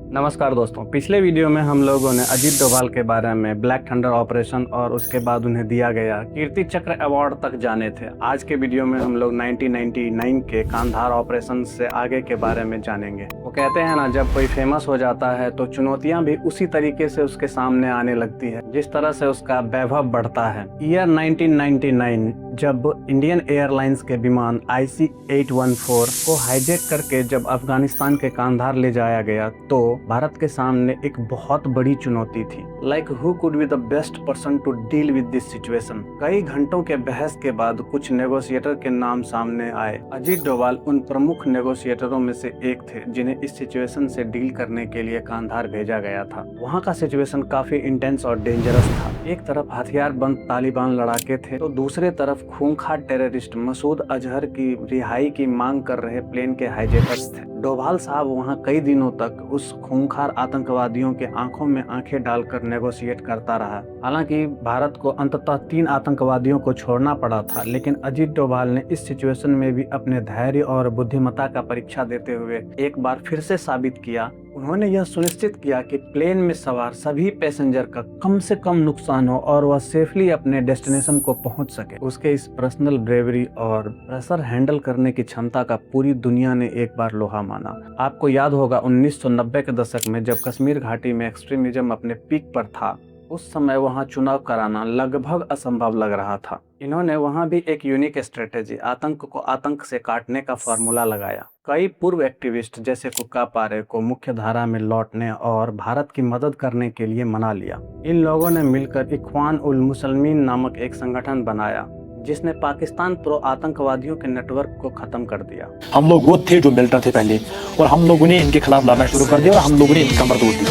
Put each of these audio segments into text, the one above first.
नमस्कार दोस्तों, पिछले वीडियो में हम लोगों ने अजीत डोभाल के बारे में ब्लैक थंडर ऑपरेशन और उसके बाद उन्हें दिया गया कीर्ति चक्र अवार्ड तक जाने थे। आज के वीडियो में हम लोग 1999 के कांधार ऑपरेशन से आगे के बारे में जानेंगे। वो कहते हैं ना, जब कोई फेमस हो जाता है तो चुनौतियां भी उसी तरीके से उसके सामने आने लगती है जिस तरह से उसका वैभव बढ़ता है। ईयर 1999 जब इंडियन एयरलाइंस के विमान IC-814 को हाईजैक करके जब अफगानिस्तान के कांधार ले जाया गया तो भारत के सामने एक बहुत बड़ी चुनौती थी। Like who could be the best person to deal with this situation. कई घंटों के बहस के बाद कुछ नेगोशिएटर के नाम सामने आए। अजीत डोभाल उन प्रमुख नेगोशिएटरों में से एक थे जिन्हें इस सिचुएशन से डील करने के लिए कांधार भेजा गया था। वहाँ का सिचुएशन काफी इंटेंस और डेंजरस था। एक तरफ हथियारबंद तालिबान लड़ाके थे तो दूसरे तरफ खूंखार टेररिस्ट मसूद अजहर की रिहाई की मांग कर रहे प्लेन के हाईजैकर्स थे। डोभाल साहब वहाँ कई दिनों तक उस खूंखार आतंकवादियों के आंखों में आंखें डालकर नेगोशिएट करता रहा। हालांकि भारत को अंततः 3 आतंकवादियों को छोड़ना पड़ा था, लेकिन अजीत डोभाल ने इस सिचुएशन में भी अपने धैर्य और बुद्धिमत्ता का परीक्षा देते हुए एक बार फिर से साबित किया। उन्होंने यह सुनिश्चित किया कि प्लेन में सवार सभी पैसेंजर का कम से कम नुकसान हो और वह सेफली अपने डेस्टिनेशन को पहुंच सके। उसके इस पर्सनल ब्रेवरी और प्रेशर हैंडल करने की क्षमता का पूरी दुनिया ने एक बार लोहा माना। आपको याद होगा 1990 के दशक में जब कश्मीर घाटी में एक्सट्रीमिज्म अपने पीक पर था, उस समय वहां चुनाव कराना लगभग असंभव लग रहा था। इन्होंने वहां भी एक यूनिक स्ट्रेटेजी, आतंक को आतंक से काटने का फॉर्मूला लगाया। कई पूर्व एक्टिविस्ट जैसे कुक्का पारे को मुख्य धारा में लौटने और भारत की मदद करने के लिए मना लिया। इन लोगों ने मिलकर इख्वान उल मुसलमीन नामक एक संगठन बनाया जिसने पाकिस्तान प्रो आतंकवादियों के नेटवर्क को खत्म कर दिया। हम लोग वो थे जो मिलिटेंट थे पहले, और हम लोगों ने इनके खिलाफ लड़ना शुरू कर दिया और हम लोगों ने इनकी कमर तोड़ दी।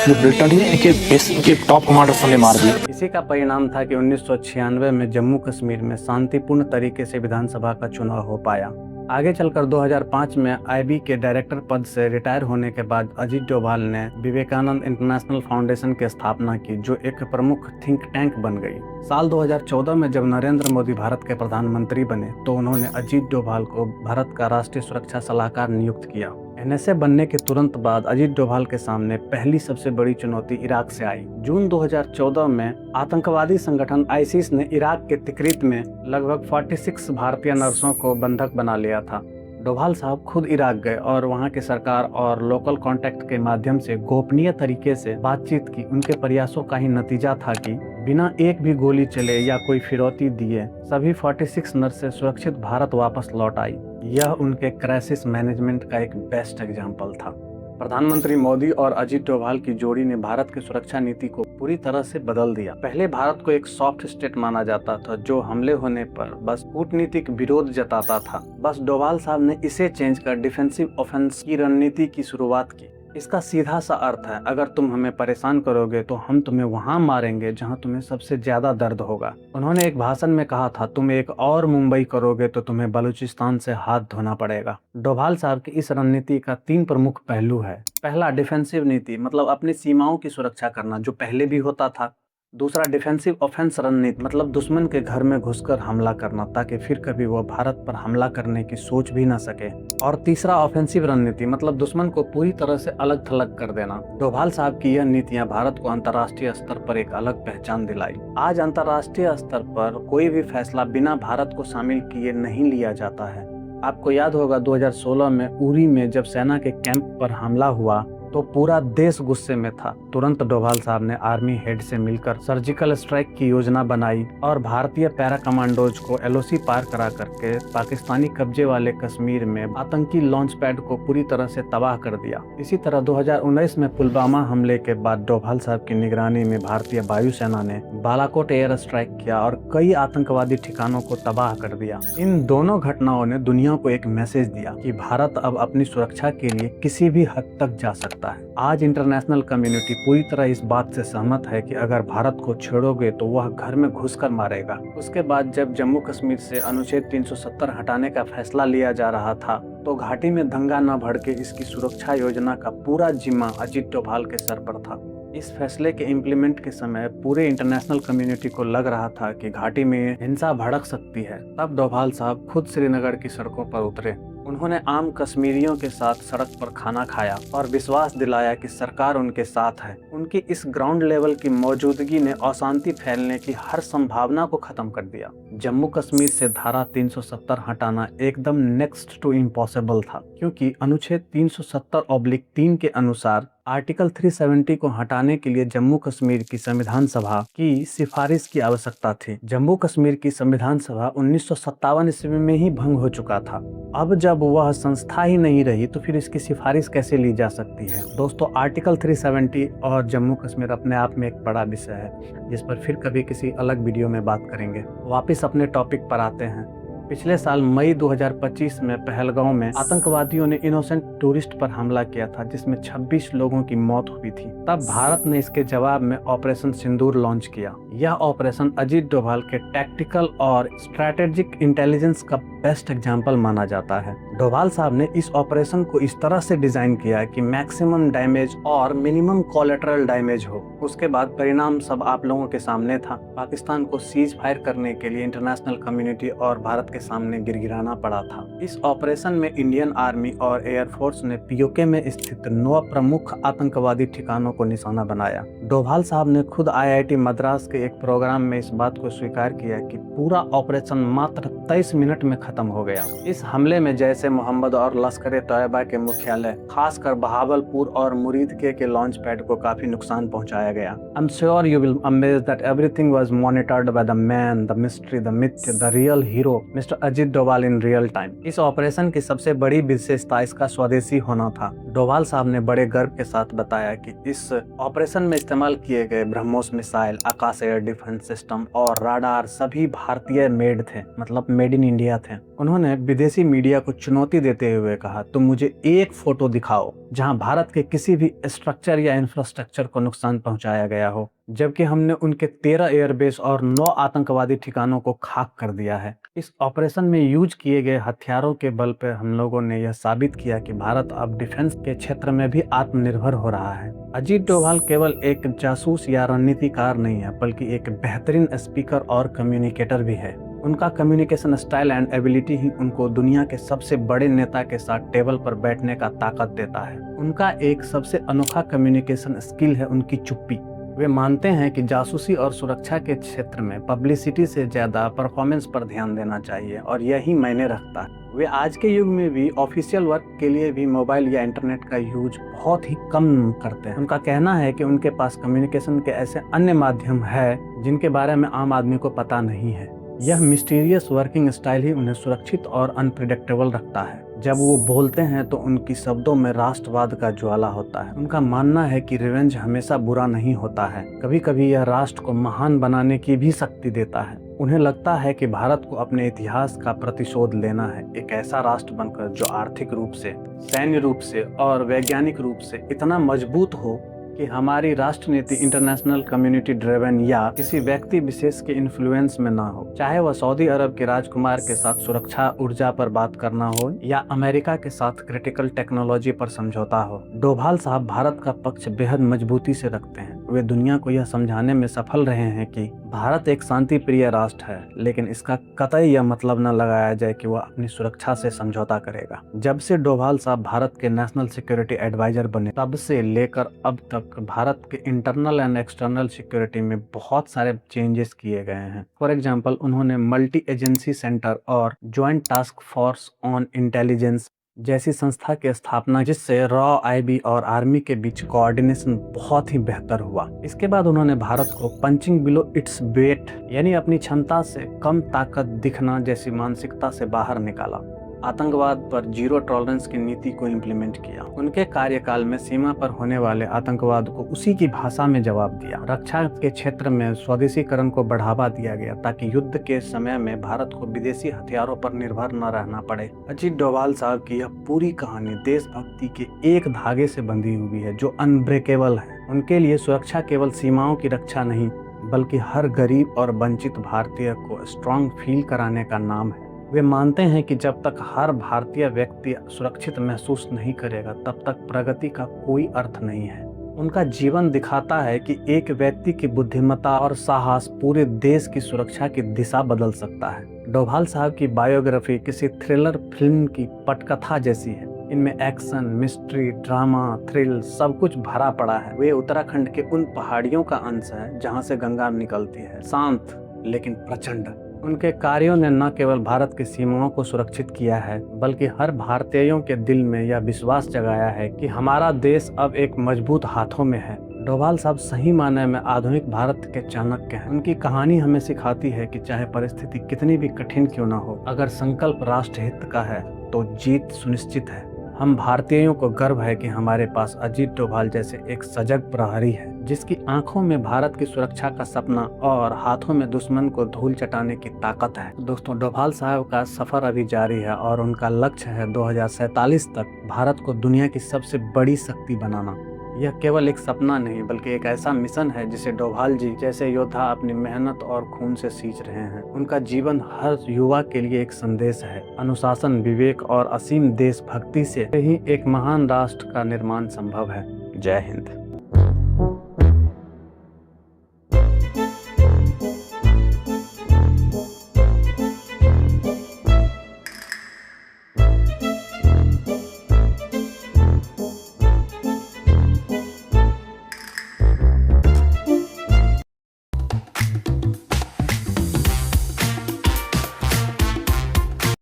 जो मिलिटेंट थे इनके बेस, इनके टॉप कमांडर्स ने मार दिए। इसी का परिणाम था कि 1996 में जम्मू कश्मीर में शांतिपूर्ण तरीके से विधानसभा का चुनाव हो पाया। आगे चलकर 2005 में IB के डायरेक्टर पद से रिटायर होने के बाद अजीत डोभाल ने विवेकानंद इंटरनेशनल फाउंडेशन की स्थापना की, जो एक प्रमुख थिंक टैंक बन गई। साल 2014 में जब नरेंद्र मोदी भारत के प्रधानमंत्री बने तो उन्होंने अजीत डोभाल को भारत का राष्ट्रीय सुरक्षा सलाहकार नियुक्त किया। NSA बनने के तुरंत बाद अजीत डोभाल के सामने पहली सबसे बड़ी चुनौती इराक से आई। जून 2014 में आतंकवादी संगठन ISIS ने इराक के तिक्रित में लगभग 46 भारतीय नर्सों को बंधक बना लिया था। डोभाल साहब खुद इराक गए और वहां की सरकार और लोकल कॉन्टैक्ट के माध्यम से गोपनीय तरीके से बातचीत की। उनके प्रयासों का ही नतीजा था कि बिना एक भी गोली चले या कोई फिरौती दिए सभी 46 नर्सें सुरक्षित भारत वापस लौट आई। यह उनके क्राइसिस मैनेजमेंट का एक बेस्ट एग्जाम्पल था। प्रधानमंत्री मोदी और अजीत डोभाल की जोड़ी ने भारत की सुरक्षा नीति को पूरी तरह से बदल दिया। पहले भारत को एक सॉफ्ट स्टेट माना जाता था जो हमले होने पर बस कूटनीतिक विरोध जताता था। बस डोभाल साहब ने इसे चेंज कर डिफेंसिव ऑफेंस की रणनीति की शुरुआत की। इसका सीधा सा अर्थ है, अगर तुम हमें परेशान करोगे तो हम तुम्हें वहां मारेंगे जहां तुम्हें सबसे ज्यादा दर्द होगा। उन्होंने एक भाषण में कहा था, तुम एक और मुंबई करोगे तो तुम्हें बलूचिस्तान से हाथ धोना पड़ेगा। डोभाल साहब की इस रणनीति का 3 प्रमुख पहलू है। पहला, डिफेंसिव नीति, मतलब अपनी सीमाओं की सुरक्षा करना, जो पहले भी होता था। दूसरा, डिफेंसिव ऑफेंस रणनीति, मतलब दुश्मन के घर में घुसकर हमला करना ताकि फिर कभी वो भारत पर हमला करने की सोच भी ना सके। और तीसरा, ऑफेंसिव रणनीति, मतलब दुश्मन को पूरी तरह से अलग थलग कर देना। डोभाल साहब की यह नीतियां भारत को अंतर्राष्ट्रीय स्तर पर एक अलग पहचान दिलाई। आज अंतर्राष्ट्रीय स्तर पर कोई भी फैसला बिना भारत को शामिल किए नहीं लिया जाता है। आपको याद होगा 2016 में उरी में जब सेना के कैंप पर हमला हुआ तो पूरा देश गुस्से में था। तुरंत डोभाल साहब ने आर्मी हेड से मिलकर सर्जिकल स्ट्राइक की योजना बनाई और भारतीय पैरा कमांडोज को LOC पार करा करके पाकिस्तानी कब्जे वाले कश्मीर में आतंकी लॉन्च पैड को पूरी तरह से तबाह कर दिया। इसी तरह 2019 में पुलवामा हमले के बाद डोभाल साहब की निगरानी में भारतीय वायुसेना ने बालाकोट एयर स्ट्राइक किया और कई आतंकवादी ठिकानों को तबाह कर दिया। इन दोनों घटनाओं ने दुनिया को एक मैसेज दिया कि भारत अब अपनी सुरक्षा के लिए किसी भी हद तक जा सकता है। आज इंटरनेशनल कम्युनिटी पूरी तरह इस बात से सहमत है कि अगर भारत को छेड़ोगे तो वह घर में घुसकर मारेगा। उसके बाद जब जम्मू कश्मीर से अनुच्छेद 370 हटाने का फैसला लिया जा रहा था तो घाटी में दंगा न भड़के इसकी सुरक्षा योजना का पूरा जिम्मा अजीत डोभाल के सर पर था। इस फैसले के इम्प्लीमेंट के समय पूरे इंटरनेशनल कम्युनिटी को लग रहा था कि घाटी में हिंसा भड़क सकती है। तब डोभाल साहब खुद श्रीनगर की सड़कों पर उतरे। उन्होंने आम कश्मीरियों के साथ सड़क पर खाना खाया और विश्वास दिलाया कि सरकार उनके साथ है। उनकी इस ग्राउंड लेवल की मौजूदगी ने अशांति फैलने की हर संभावना को खत्म कर दिया। जम्मू कश्मीर से धारा 370 हटाना एकदम नेक्स्ट टू इम्पॉसिबल था, क्योंकि अनुच्छेद 370/3 के अनुसार आर्टिकल 370 को हटाने के लिए जम्मू कश्मीर की संविधान सभा की सिफारिश की आवश्यकता थी। जम्मू कश्मीर की संविधान सभा 1957 ईस्वी में ही भंग हो चुका था। अब जब वह संस्था ही नहीं रही तो फिर इसकी सिफारिश कैसे ली जा सकती है। दोस्तों, आर्टिकल 370 और जम्मू कश्मीर अपने आप में एक बड़ा विषय है, जिस पर फिर कभी किसी अलग वीडियो में बात करेंगे। वापिस अपने टॉपिक पर आते हैं। पिछले साल मई 2025 में पहलगांव में आतंकवादियों ने इनोसेंट टूरिस्ट पर हमला किया था, जिसमें 26 लोगों की मौत हुई थी। तब भारत ने इसके जवाब में ऑपरेशन सिंदूर लॉन्च किया। यह ऑपरेशन अजीत डोभाल के टैक्टिकल और स्ट्रैटेजिक इंटेलिजेंस का बेस्ट एग्जाम्पल माना जाता है। डोभाल साहब ने इस ऑपरेशन को इस तरह से डिजाइन किया कि मैक्सिमम डैमेज और मिनिमम कोलेटरल डैमेज हो। उसके बाद परिणाम सब आप लोगों के सामने था। पाकिस्तान को सीज फायर करने के लिए इंटरनेशनल कम्युनिटी और भारत के सामने गिड़गिड़ाना पड़ा था। इस ऑपरेशन में इंडियन आर्मी और एयरफोर्स ने पीओके में स्थित 9 प्रमुख आतंकवादी ठिकानों को निशाना बनाया। डोभाल साहब ने खुद IIT मद्रास के एक प्रोग्राम में इस बात को स्वीकार किया कि पूरा ऑपरेशन मात्र 23 मिनट में खत्म हो गया। इस हमले में जैसे मोहम्मद और लश्कर-ए-तैयबा के मुख्यालय, खासकर बहावलपुर और मुरीदके के लॉन्च पैड को काफी नुकसान पहुंचाया गया। I am sure you will amaze that everything was monitored by the man, the mystery, the myth, the real hero mister Ajit Doval in real time. इस ऑपरेशन की सबसे बड़ी विशेषता इसका स्वदेशी होना था। डोभाल साहब ने बड़े गर्व के साथ बताया कि इस ऑपरेशन में इस्तेमाल किए गए ब्रह्मोस मिसाइल, आकाश एयर डिफेंस सिस्टम और राडार सभी भारतीय मेड थे, मतलब मेड इन इंडिया थे। उन्होंने विदेशी मीडिया को चुनौती देते हुए कहा, तुम मुझे एक फोटो दिखाओ जहां भारत के किसी भी स्ट्रक्चर या इंफ्रास्ट्रक्चर को नुकसान पहुंचाया गया हो, जबकि हमने उनके 13 एयरबेस और 9 आतंकवादी ठिकानों को खाक कर दिया है। इस ऑपरेशन में यूज किए गए हथियारों के बल पर हम लोगों ने यह साबित किया कि भारत अब डिफेंस के क्षेत्र में भी आत्मनिर्भर हो रहा है। अजीत डोभाल केवल एक जासूस या रणनीतिकार नहीं है, बल्कि एक बेहतरीन स्पीकर और कम्युनिकेटर भी है। उनका कम्युनिकेशन स्टाइल एंड एबिलिटी ही उनको दुनिया के सबसे बड़े नेता के साथ टेबल पर बैठने का ताकत देता है। उनका एक सबसे अनोखा कम्युनिकेशन स्किल है उनकी चुप्पी। वे मानते हैं कि जासूसी और सुरक्षा के क्षेत्र में पब्लिसिटी से ज्यादा परफॉर्मेंस पर ध्यान देना चाहिए, और यही मायने रखता है। वे आज के युग में भी ऑफिशियल वर्क के लिए भी मोबाइल या इंटरनेट का यूज बहुत ही कम करते हैं। उनका कहना है कि उनके पास कम्युनिकेशन के ऐसे अन्य माध्यम है जिनके बारे में आम आदमी को पता नहीं है। यह मिस्टीरियस वर्किंग स्टाइल ही उन्हें सुरक्षित और अनप्रिडिक्टेबल रखता है। जब वो बोलते हैं तो उनकी शब्दों में राष्ट्रवाद का ज्वाला होता है। उनका मानना है कि रिवेंज हमेशा बुरा नहीं होता है, कभी कभी यह राष्ट्र को महान बनाने की भी शक्ति देता है। उन्हें लगता है कि भारत को अपने इतिहास का प्रतिशोध लेना है, एक ऐसा राष्ट्र बनकर जो आर्थिक रूप से, सैन्य रूप से और वैज्ञानिक रूप से इतना मजबूत हो कि हमारी राष्ट्र नीति इंटरनेशनल कम्युनिटी ड्रिवन या किसी व्यक्ति विशेष के इन्फ्लुएंस में ना हो, चाहे वह सऊदी अरब के राजकुमार के साथ सुरक्षा ऊर्जा पर बात करना हो या अमेरिका के साथ क्रिटिकल टेक्नोलॉजी पर समझौता हो। डोभाल साहब भारत का पक्ष बेहद मजबूती से रखते हैं। वे दुनिया को यह समझाने में सफल रहे हैं कि भारत एक शांति प्रिय राष्ट्र है, लेकिन इसका कतई यह मतलब न लगाया जाए कि वह अपनी सुरक्षा से समझौता करेगा। जब से डोभाल साहब भारत के नेशनल सिक्योरिटी एडवाइजर बने, तब से लेकर अब तक भारत के इंटरनल एंड एक्सटर्नल सिक्योरिटी में बहुत सारे चेंजेस किए गए हैं। फॉर एग्जाम्पल, उन्होंने मल्टी एजेंसी सेंटर और joint task force on intelligence जैसी संस्था की स्थापना, जिससे रॉ, IB और आर्मी के बीच कोऑर्डिनेशन बहुत ही बेहतर हुआ। इसके बाद उन्होंने भारत को पंचिंग बिलो इट्स वेट यानी अपनी क्षमता से कम ताकत दिखना जैसी मानसिकता से बाहर निकाला। आतंकवाद पर जीरो टॉलरेंस की नीति को इम्प्लीमेंट किया। उनके कार्यकाल में सीमा पर होने वाले आतंकवाद को उसी की भाषा में जवाब दिया। रक्षा के क्षेत्र में स्वदेशीकरण को बढ़ावा दिया गया ताकि युद्ध के समय में भारत को विदेशी हथियारों पर निर्भर न रहना पड़े। अजीत डोभाल साहब की यह पूरी कहानी देशभक्ति के एक धागे से बंधी हुई है जो अनब्रेकेबल है। उनके लिए सुरक्षा केवल सीमाओं की रक्षा नहीं, बल्कि हर गरीब और वंचित भारतीय को स्ट्रांग फील कराने का नाम है। वे मानते हैं कि जब तक हर भारतीय व्यक्ति सुरक्षित महसूस नहीं करेगा, तब तक प्रगति का कोई अर्थ नहीं है। उनका जीवन दिखाता है कि एक व्यक्ति की बुद्धिमत्ता और साहस पूरे देश की सुरक्षा की दिशा बदल सकता है। डोभाल साहब की बायोग्राफी किसी थ्रिलर फिल्म की पटकथा जैसी है। इनमें एक्शन, मिस्ट्री, ड्रामा, थ्रिल सब कुछ भरा पड़ा है। वे उत्तराखंड के उन पहाड़ियों का अंश है जहां से गंगा निकलती है, शांत लेकिन प्रचंड। उनके कार्यों ने न केवल भारत की सीमाओं को सुरक्षित किया है, बल्कि हर भारतीयों के दिल में यह विश्वास जगाया है कि हमारा देश अब एक मजबूत हाथों में है। डोभाल साहब सही मायने में आधुनिक भारत के चाणक्य हैं। उनकी कहानी हमें सिखाती है कि चाहे परिस्थिति कितनी भी कठिन क्यों न हो, अगर संकल्प राष्ट्र हित का है तो जीत सुनिश्चित है। हम भारतीयों को गर्व है कि हमारे पास अजीत डोभाल जैसे एक सजग प्रहरी है, जिसकी आंखों में भारत की सुरक्षा का सपना और हाथों में दुश्मन को धूल चटाने की ताकत है। दोस्तों, डोभाल साहब का सफर अभी जारी है और उनका लक्ष्य है 2047 तक भारत को दुनिया की सबसे बड़ी शक्ति बनाना। यह केवल एक सपना नहीं, बल्कि एक ऐसा मिशन है जिसे डोभाल जी जैसे योद्धा अपनी मेहनत और खून से सींच रहे हैं। उनका जीवन हर युवा के लिए एक संदेश है। अनुशासन, विवेक और असीम देशभक्ति से ही एक महान राष्ट्र का निर्माण संभव है। जय हिंद।